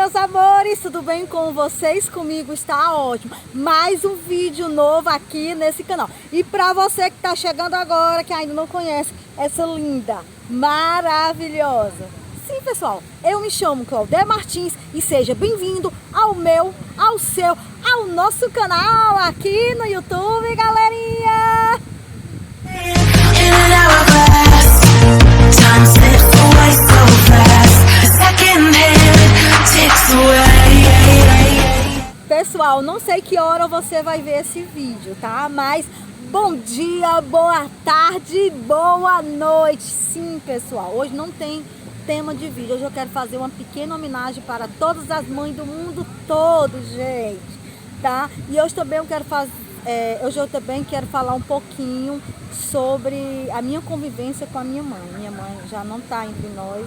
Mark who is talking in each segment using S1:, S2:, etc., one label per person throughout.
S1: meus amores, tudo bem com vocês? Comigo está ótimo. Mais um vídeo novo aqui nesse canal. E para você que está chegando agora, que ainda não conhece essa linda, maravilhosa. Sim, pessoal, eu me chamo Claudé Martins e seja bem-vindo ao meu, ao seu, ao nosso canal aqui no YouTube, galerinha! Pessoal, não sei que hora você vai ver esse vídeo, tá? Mas bom dia, boa tarde, boa noite. Sim, pessoal, hoje não tem tema de vídeo. Hoje eu quero fazer uma pequena homenagem para todas as mães do mundo todo, gente, tá? E hoje também eu quero fazer, hoje eu também quero falar um pouquinho sobre a minha convivência com a minha mãe. Minha mãe já não tá entre nós,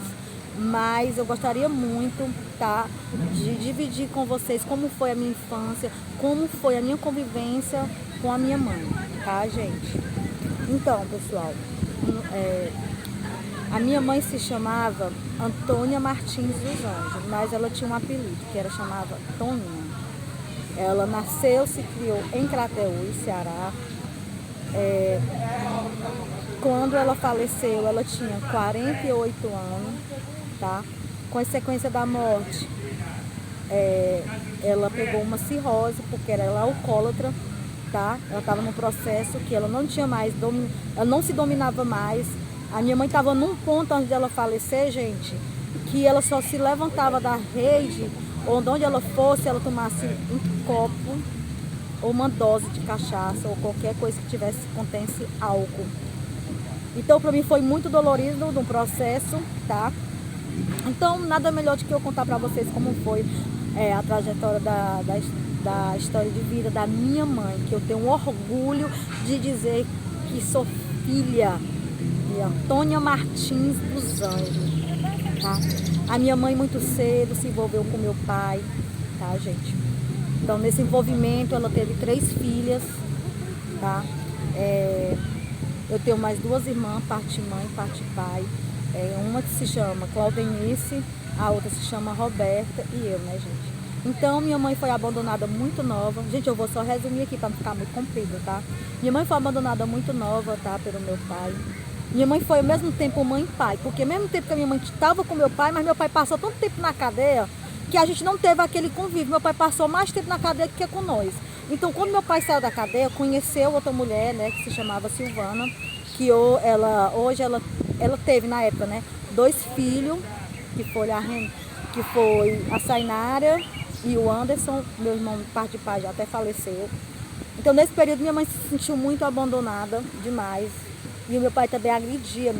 S1: mas eu gostaria muito, tá, de dividir com vocês como foi a minha infância, como foi a minha convivência com a minha mãe, tá, gente? Então, pessoal, a minha mãe se chamava Antônia Martins dos Anjos, mas ela tinha um apelido que era chamada Toninha. Ela nasceu, se criou em Crateús, Ceará. Quando ela faleceu, ela tinha 48 anos, tá? Consequência da morte, ela pegou uma cirrose, porque ela era alcoólatra, tá? Ela estava num processo que ela não tinha mais, ela não se dominava mais. A minha mãe estava num ponto antes dela falecer, gente, que ela só se levantava da rede, ou de onde ela fosse, ela tomasse um copo, ou uma dose de cachaça, ou qualquer coisa que contesse álcool. Então, para mim foi muito dolorido no processo, tá? Então, nada melhor do que eu contar para vocês como foi a trajetória da história de vida da minha mãe, que eu tenho um orgulho de dizer que sou filha de Antônia Martins dos Anjos, tá? A minha mãe muito cedo se envolveu com meu pai, tá, gente? Então, nesse envolvimento, ela teve 3 filhas, tá? Eu tenho mais 2 irmãs, parte mãe, parte pai. Uma que se chama Claudenice, a outra se chama Roberta e eu, né, gente? Então, minha mãe foi abandonada muito nova. Gente, eu vou só resumir aqui para não ficar muito comprido, tá? Minha mãe foi abandonada muito nova, tá? Pelo meu pai. Minha mãe foi ao mesmo tempo mãe e pai, porque ao mesmo tempo que a minha mãe estava com meu pai, mas meu pai passou tanto tempo na cadeia que a gente não teve aquele convívio. Meu pai passou mais tempo na cadeia do que com nós. Então, quando meu pai saiu da cadeia, conheceu outra mulher, né, que se chamava Silvana, que hoje ela teve na época, né, 2 filhos, que foi a Sainara e o Anderson. Meu irmão, parte de pai, já até faleceu. Então, nesse período, minha mãe se sentiu muito abandonada demais. E o meu pai também agredia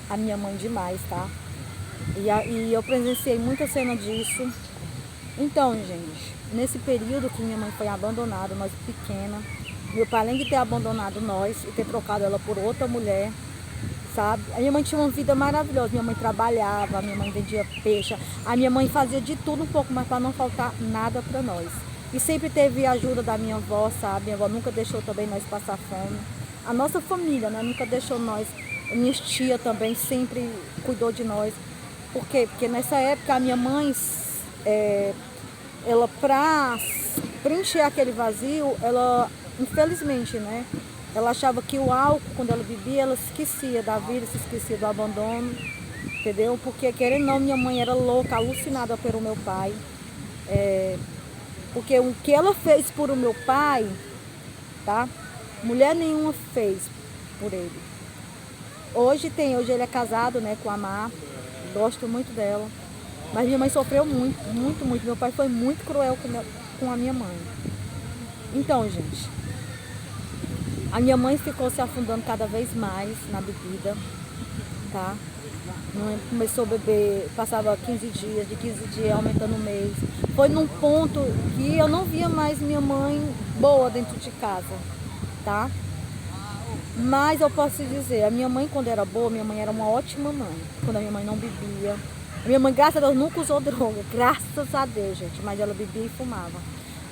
S1: a minha mãe demais, tá? E eu presenciei muita cena disso. Então, gente, nesse período que minha mãe foi abandonada, nós pequena, meu pai, além de ter abandonado nós e ter trocado ela por outra mulher, sabe? A minha mãe tinha uma vida maravilhosa. Minha mãe trabalhava, a minha mãe vendia peixe, a minha mãe fazia de tudo um pouco, mas para não faltar nada para nós. E sempre teve a ajuda da minha avó, sabe? Minha avó nunca deixou também nós passar fome. A nossa família, né, nunca deixou nós. Minha tia também sempre cuidou de nós. Por quê? Porque nessa época a minha mãe, ela para preencher aquele vazio, ela, infelizmente, né, ela achava que o álcool, quando ela bebia, ela se esquecia da vida, se esquecia do abandono, entendeu? Porque, querendo ou não, minha mãe era louca, alucinada pelo meu pai. Porque o que ela fez por o meu pai, tá? Mulher nenhuma fez por ele. Hoje ele é casado, né, com a Mar, gosto muito dela. Mas minha mãe sofreu muito, muito, muito. Meu pai foi muito cruel com a minha mãe. Então, gente, a minha mãe ficou se afundando cada vez mais na bebida, tá? Começou a beber, passava 15 dias, de 15 dias aumentando o mês. Foi num ponto que eu não via mais minha mãe boa dentro de casa, tá? Mas eu posso te dizer, a minha mãe, quando era boa, minha mãe era uma ótima mãe. Quando a minha mãe não bebia. A minha mãe, graças a Deus, nunca usou droga. Graças a Deus, gente. Mas ela bebia e fumava.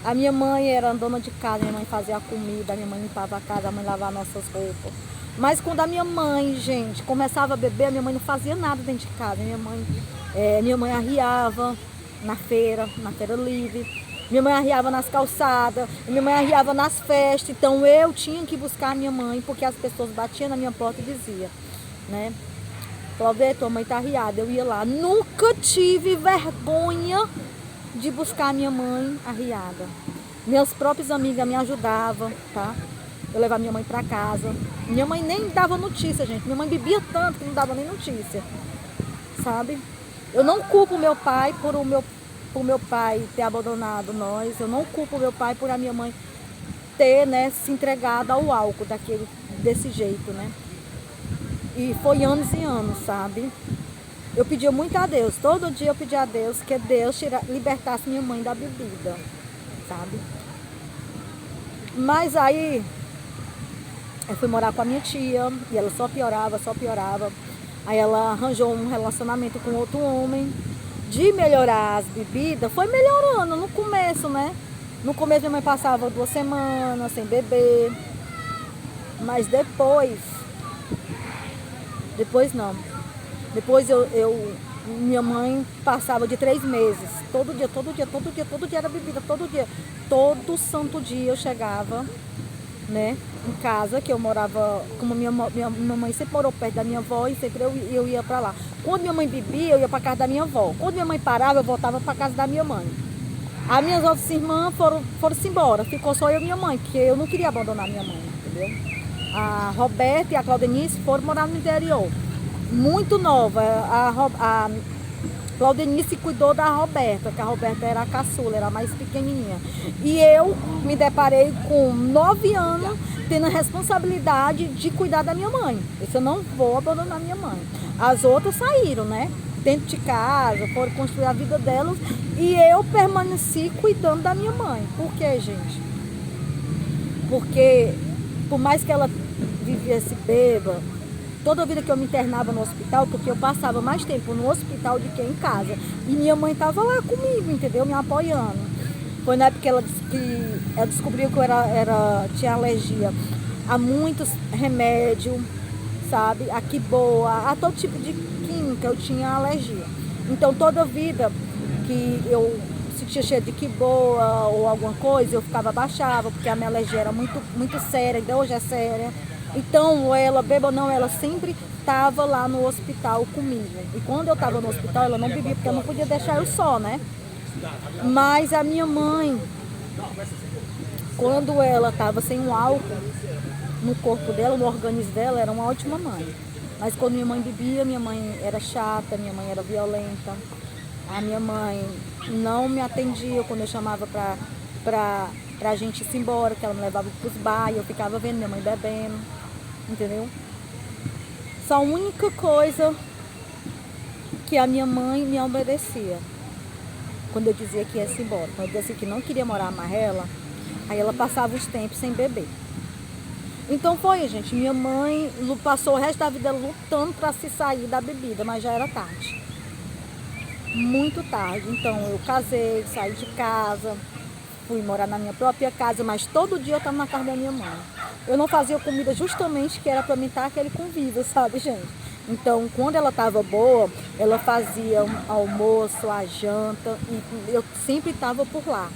S1: A minha mãe era dona de casa, minha mãe fazia a comida, a minha mãe limpava a casa, a mãe lavava nossas roupas. Mas quando a minha mãe, gente, começava a beber, a minha mãe não fazia nada dentro de casa. Minha mãe arriava, na feira livre. Minha mãe arriava nas calçadas, minha mãe arriava nas festas. Então eu tinha que buscar a minha mãe, porque as pessoas batiam na minha porta e diziam, né? Cláudia, tua mãe tá arriada. Eu ia lá. Nunca tive vergonha de buscar a minha mãe arriada. Minhas próprias amigas me ajudavam, tá? Eu levava minha mãe para casa. Minha mãe nem dava notícia, gente. Minha mãe bebia tanto que não dava nem notícia, sabe? Eu não culpo meu pai por meu pai ter abandonado nós. Eu não culpo meu pai por a minha mãe ter, né, se entregado ao álcool desse jeito, né? E foi anos e anos, sabe? Eu pedia muito a Deus. Todo dia eu pedia a Deus que Deus libertasse minha mãe da bebida, sabe? Mas aí eu fui morar com a minha tia e ela só piorava, só piorava. Aí ela arranjou um relacionamento com outro homem. De melhorar as bebidas, foi melhorando no começo, né? No começo minha mãe passava 2 semanas sem beber. Mas depois não. Depois minha mãe passava de 3 meses. Todo dia era bebida, todo dia. Todo santo dia eu chegava, né, em casa, que eu morava, como minha mãe sempre morou perto da minha avó e sempre eu ia pra lá. Quando minha mãe bebia, eu ia pra casa da minha avó. Quando minha mãe parava, eu voltava pra casa da minha mãe. As minhas outras irmãs foram-se embora, ficou só eu e minha mãe, porque eu não queria abandonar minha mãe, entendeu? A Roberta e a Claudenice foram morar no interior, muito nova. A Claudenice cuidou da Roberta, que a Roberta era a caçula, era a mais pequenininha. E eu me deparei com 9 anos tendo a responsabilidade de cuidar da minha mãe. Eu não vou abandonar minha mãe. As outras saíram, né? Dentro de casa, foram construir a vida delas. E eu permaneci cuidando da minha mãe. Por quê, gente? Porque por mais que ela vivesse bêbada, toda a vida que eu me internava no hospital, porque eu passava mais tempo no hospital do que em casa. E minha mãe estava lá comigo, entendeu? Me apoiando. Foi na época que ela descobriu que eu tinha alergia a muitos remédios, sabe? A quiboa, a todo tipo de química eu tinha alergia. Então toda vida que eu sentia cheio de quiboa ou alguma coisa, eu baixava, porque a minha alergia era muito, muito séria, ainda hoje é séria. Então, ela, beba ou não, ela sempre estava lá no hospital comigo. E quando eu estava no hospital, ela não bebia, porque eu não podia deixar eu só, né? Mas a minha mãe, quando ela estava sem um álcool no corpo dela, no organismo dela, era uma ótima mãe. Mas quando minha mãe bebia, minha mãe era chata, minha mãe era violenta. A minha mãe não me atendia quando eu chamava pra gente ir embora, que ela me levava pros bares, eu ficava vendo minha mãe bebendo, entendeu? Só a única coisa que a minha mãe me obedecia, quando eu dizia que ia se embora, quando eu dizia que não queria morar mais ela, aí ela passava os tempos sem beber. Então foi, gente, minha mãe passou o resto da vida lutando para se sair da bebida, mas já era tarde. Muito tarde. Então eu casei, saí de casa, fui morar na minha própria casa, mas todo dia eu estava na casa da minha mãe. Eu não fazia comida justamente que era para mim estar aquele convívio, sabe, gente? Então, quando ela estava boa, ela fazia almoço, a janta, e eu sempre estava por lá.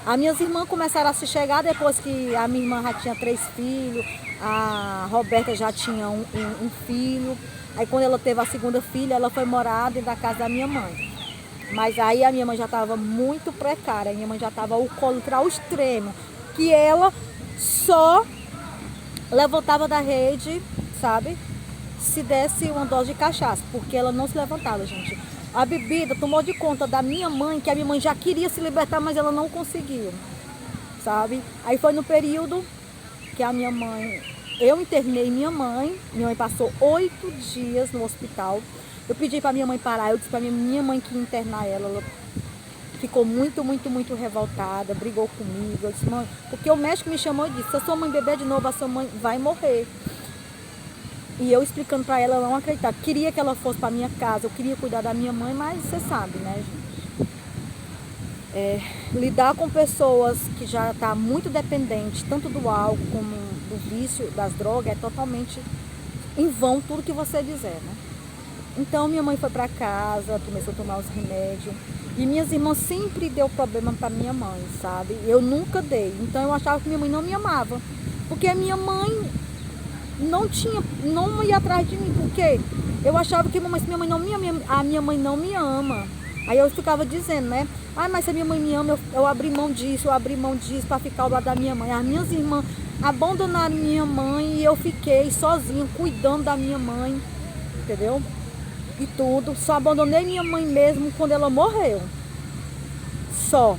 S1: As minhas irmãs começaram a se chegar depois que a minha irmã já tinha 3 filhos, a Roberta já tinha um filho. Aí quando ela teve a segunda filha, ela foi morar dentro da casa da minha mãe. Mas aí a minha mãe já estava muito precária, a minha mãe já estava alcoólatra ao extremo, que ela só levantava da rede, sabe, se desse uma dose de cachaça, porque ela não se levantava, gente. A bebida tomou de conta da minha mãe, que a minha mãe já queria se libertar, mas ela não conseguiu, sabe? Aí foi no período que a minha mãe, eu internei minha mãe passou 8 dias no hospital. Eu pedi para minha mãe parar, eu disse para minha mãe que ia internar ela ficou muito, muito, muito revoltada, brigou comigo. Eu disse, mãe, porque o médico me chamou e disse, se a sua mãe beber de novo, a sua mãe vai morrer. E eu explicando para ela não acreditar. Queria que ela fosse para minha casa, eu queria cuidar da minha mãe, mas você sabe, né, gente? Lidar com pessoas que já estão muito dependentes, tanto do álcool como do vício, das drogas, é totalmente em vão tudo que você dizer, né? Então minha mãe foi para casa, começou a tomar os remédios. E minhas irmãs sempre deu problema para minha mãe, sabe? Eu nunca dei. Então eu achava que minha mãe não me amava. Porque a minha mãe não ia atrás de mim. Porque eu achava que se minha mãe não me ama, a minha mãe não me ama. Aí eu ficava dizendo, né? Ah, mas se a minha mãe me ama, eu abri mão disso, para ficar ao lado da minha mãe. As minhas irmãs abandonaram minha mãe e eu fiquei sozinha, cuidando da minha mãe, entendeu? E tudo. Só abandonei minha mãe mesmo quando ela morreu. Só.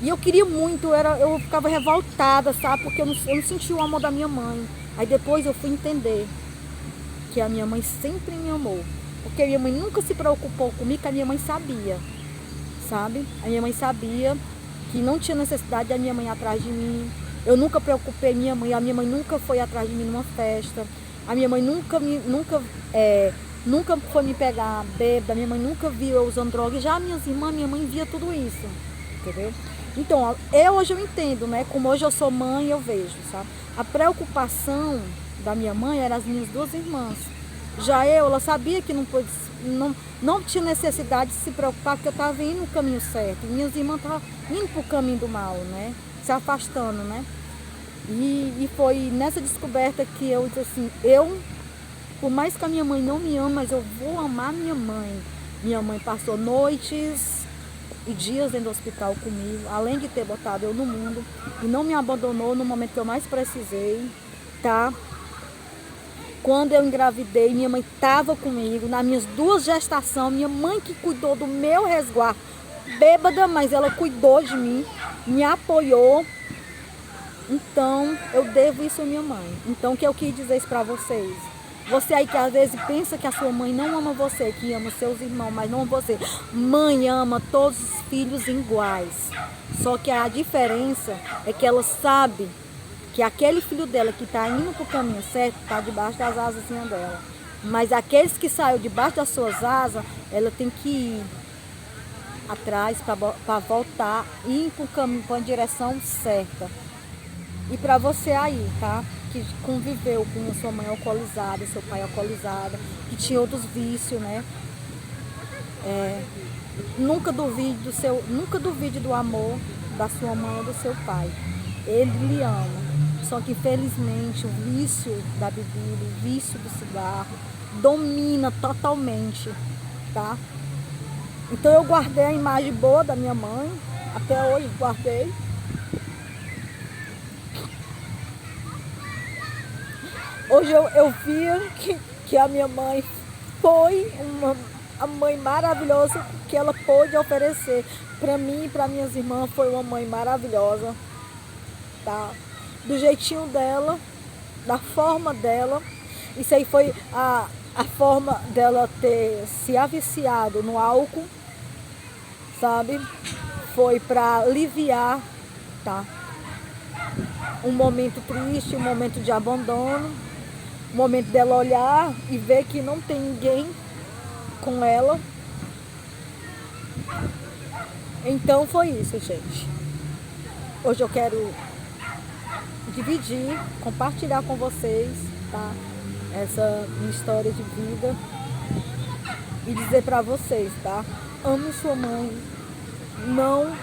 S1: E eu queria muito, eu ficava revoltada, sabe? Porque eu não sentia o amor da minha mãe. Aí depois eu fui entender que a minha mãe sempre me amou. Porque a minha mãe nunca se preocupou comigo, que a minha mãe sabia, sabe? A minha mãe sabia que não tinha necessidade da minha mãe ir atrás de mim. Eu nunca preocupei minha mãe, a minha mãe nunca foi atrás de mim numa festa. A minha mãe nunca foi me pegar bêbada, minha mãe nunca viu eu usando droga. Já minhas irmãs, minha mãe via tudo isso, entendeu? Então, hoje eu entendo, né? Como hoje eu sou mãe, eu vejo, sabe? A preocupação da minha mãe era as minhas duas irmãs. Já ela sabia que não tinha necessidade de se preocupar, porque eu estava indo no caminho certo. Minhas irmãs estavam indo para o caminho do mal, né? Se afastando, né? E foi nessa descoberta que eu disse assim, por mais que a minha mãe não me ama, mas eu vou amar minha mãe. Minha mãe passou noites e dias dentro do hospital comigo, além de ter botado eu no mundo, e não me abandonou no momento que eu mais precisei, tá? Quando eu engravidei, minha mãe estava comigo, nas minhas 2 gestações, minha mãe que cuidou do meu resguardo, bêbada, mas ela cuidou de mim, me apoiou. Então, eu devo isso à minha mãe. Então, o que eu quis dizer isso para vocês? Você aí que às vezes pensa que a sua mãe não ama você, que ama os seus irmãos, mas não ama você. Mãe ama todos os filhos iguais. Só que a diferença é que ela sabe que aquele filho dela que está indo para o caminho certo está debaixo das asas dela. Mas aqueles que saíram debaixo das suas asas, ela tem que ir atrás para voltar e ir para o caminho, para a direção certa. E para você aí, tá? Que conviveu com a sua mãe alcoolizada, seu pai alcoolizado, que tinha outros vícios, né? Nunca duvide do amor da sua mãe ou do seu pai. Ele lhe ama. Só que infelizmente o vício da bebida, o vício do cigarro, domina totalmente, tá? Então eu guardei a imagem boa da minha mãe, até hoje guardei. Hoje eu via que a minha mãe foi a mãe maravilhosa que ela pôde oferecer para mim e para minhas irmãs. Foi uma mãe maravilhosa, tá? Do jeitinho dela, da forma dela. Isso aí foi a forma dela ter se aviciado no álcool, sabe? Foi para aliviar, tá? Um momento triste, um momento de abandono. O momento dela olhar e ver que não tem ninguém com ela. Então foi isso, gente. Hoje eu quero dividir, compartilhar com vocês, tá? Essa minha história de vida e dizer pra vocês, tá? Ame sua mãe, não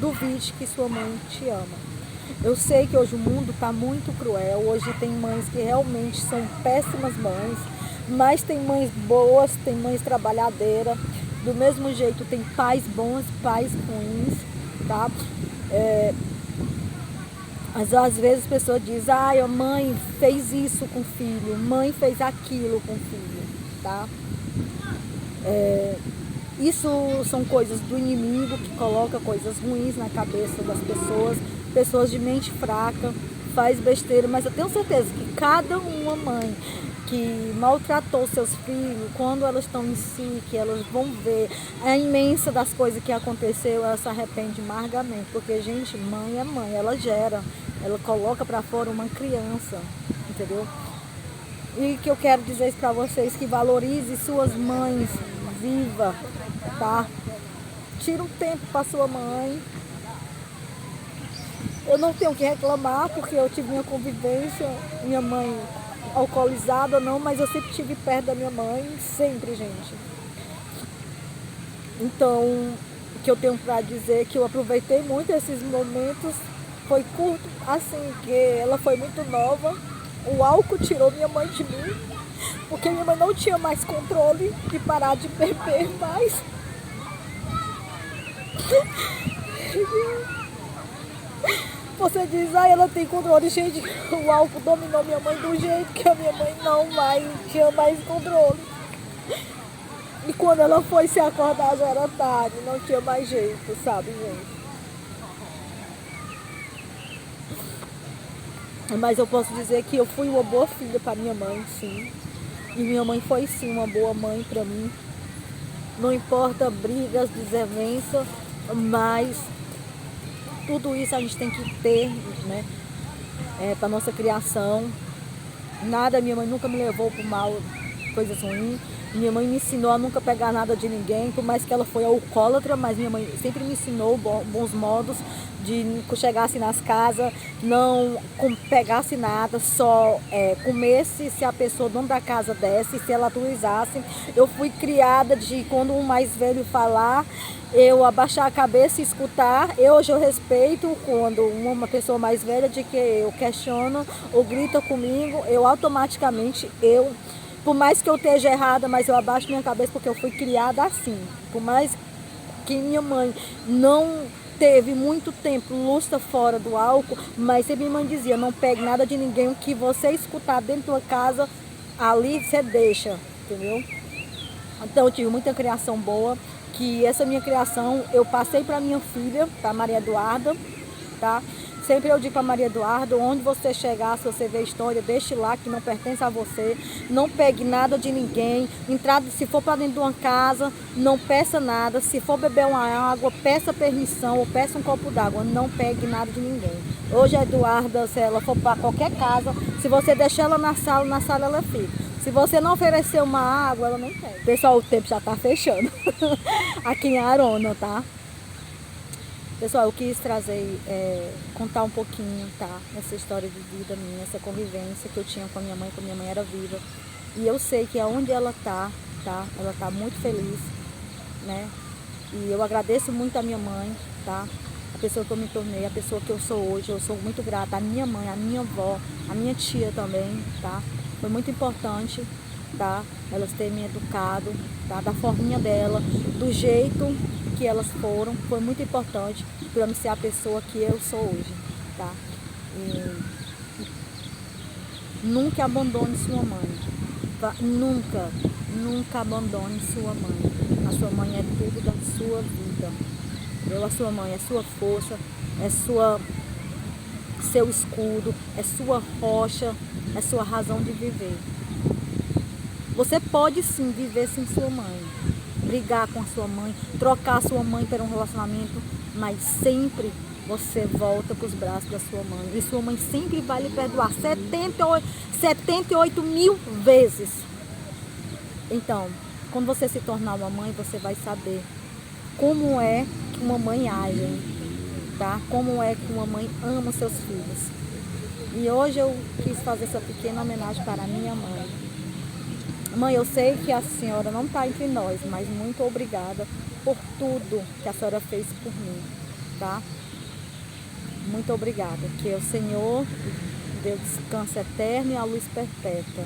S1: duvide que sua mãe te ama. Eu sei que hoje o mundo está muito cruel, hoje tem mães que realmente são péssimas mães, mas tem mães boas, tem mães trabalhadeiras, do mesmo jeito tem pais bons, pais ruins, tá? Mas às vezes as pessoas dizem, a mãe fez isso com o filho, mãe fez aquilo com o filho, tá? Isso são coisas do inimigo que coloca coisas ruins na cabeça das pessoas de mente fraca, faz besteira, mas eu tenho certeza que cada uma mãe que maltratou seus filhos, quando elas estão em si, que elas vão ver a imensa das coisas que aconteceu, ela se arrepende amargamente, porque, gente, mãe é mãe, ela gera, ela coloca pra fora uma criança, entendeu? E que eu quero dizer isso pra vocês, que valorize suas mães vivas, tá? Tira um tempo pra sua mãe. Eu não tenho o que reclamar, porque eu tive minha convivência, minha mãe alcoolizada, não, mas eu sempre estive perto da minha mãe, sempre, gente. Então, o que eu tenho para dizer é que eu aproveitei muito esses momentos, foi curto, assim, que ela foi muito nova, o álcool tirou minha mãe de mim, porque minha mãe não tinha mais controle de parar de beber mais. Você diz, ela tem controle, gente, o álcool dominou minha mãe do jeito que a minha mãe não tinha mais controle. E quando ela foi se acordar já era tarde, não tinha mais jeito, sabe, gente? Mas eu posso dizer que eu fui uma boa filha para minha mãe, sim. E minha mãe foi sim uma boa mãe para mim. Não importa brigas, desavenças, mas tudo isso a gente tem que ter, né? Para nossa criação. Nada, minha mãe nunca me levou para o mal, coisas ruins. Minha mãe me ensinou a nunca pegar nada de ninguém, por mais que ela foi alcoólatra, mas minha mãe sempre me ensinou bons modos de chegasse nas casas, não pegasse nada, só comesse se a pessoa, dono da casa, desse, se ela autorizasse. Eu fui criada de quando um mais velho falar, eu abaixar a cabeça e escutar. Hoje eu respeito quando uma pessoa mais velha de que eu questiono ou grita comigo, eu automaticamente, por mais que eu esteja errada, mas eu abaixo minha cabeça porque eu fui criada assim. Por mais que minha mãe não teve muito tempo luta fora do álcool, mas sempre minha mãe dizia, não pegue nada de ninguém, o que você escutar dentro da casa, ali você deixa, entendeu? Então eu tive muita criação boa, que essa minha criação eu passei para minha filha, para Maria Eduarda, tá? Sempre eu digo para Maria Eduarda, onde você chegar, se você ver história, deixe lá que não pertence a você. Não pegue nada de ninguém. Se for para dentro de uma casa, não peça nada. Se for beber uma água, peça permissão ou peça um copo d'água. Não pegue nada de ninguém. Hoje a Eduarda, se ela for para qualquer casa, se você deixar ela na sala ela fica. Se você não oferecer uma água, ela nem pega. Pessoal, o tempo já está fechando. Aqui em Arona, tá? Pessoal, eu quis trazer, contar um pouquinho, tá? Essa história de vida minha, essa convivência que eu tinha com a minha mãe, quando minha mãe era viva. E eu sei que aonde ela tá? Ela tá muito feliz, né? E eu agradeço muito a minha mãe, tá? A pessoa que eu me tornei, a pessoa que eu sou hoje, eu sou muito grata. A minha mãe, a minha avó, a minha tia também, tá? Foi muito importante, tá? Elas terem me educado, tá? Da forminha dela, do jeito que elas foram, foi muito importante para me ser a pessoa que eu sou hoje, tá? E nunca abandone sua mãe, nunca abandone sua mãe. A sua mãe é tudo da sua vida, a sua mãe é sua força, é seu escudo, é sua rocha, é sua razão de viver. Você pode sim viver sem sua mãe, brigar com a sua mãe, trocar a sua mãe por um relacionamento, mas sempre você volta para os braços da sua mãe. E sua mãe sempre vai lhe perdoar 78 mil vezes. Então, quando você se tornar uma mãe, você vai saber como é que uma mãe age, tá? Como é que uma mãe ama seus filhos. E hoje eu quis fazer essa pequena homenagem para a minha mãe. Mãe, eu sei que a senhora não está entre nós, mas muito obrigada por tudo que a senhora fez por mim, tá? Muito obrigada. Que o Senhor dê descanso eterno e a luz perpétua.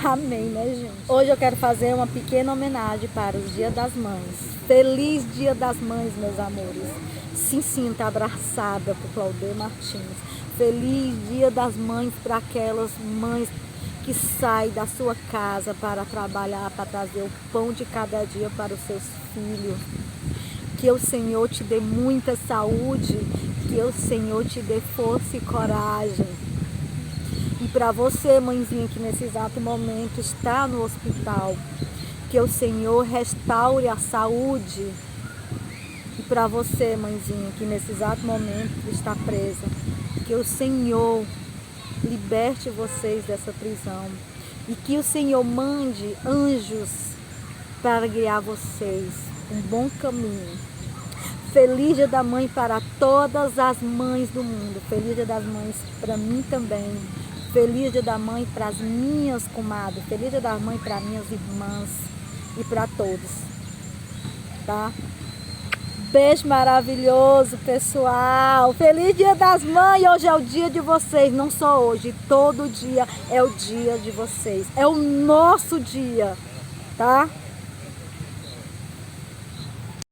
S1: Amém, né, gente? Hoje eu quero fazer uma pequena homenagem para os Dia das Mães. Feliz Dia das Mães, meus amores. Se sinta abraçada por Claudê Martins. Feliz Dia das Mães para aquelas mães que sai da sua casa para trabalhar, para trazer o pão de cada dia para os seus filhos. Que o Senhor te dê muita saúde, que o Senhor te dê força e coragem. E para você, mãezinha, que nesse exato momento está no hospital, que o Senhor restaure a saúde. E para você, mãezinha, que nesse exato momento está presa, que o Senhor liberte vocês dessa prisão e que o Senhor mande anjos para guiar vocês um bom caminho. Feliz Dia da Mãe para todas as mães do mundo. Feliz Dia das Mães para mim também. Feliz Dia da Mãe para as minhas comadres. Feliz Dia da Mãe para minhas irmãs e para todos, tá? Beijo maravilhoso, pessoal. Feliz Dia das Mães. Hoje é o dia de vocês, não só hoje. Todo dia é o dia de vocês. É o nosso dia, tá?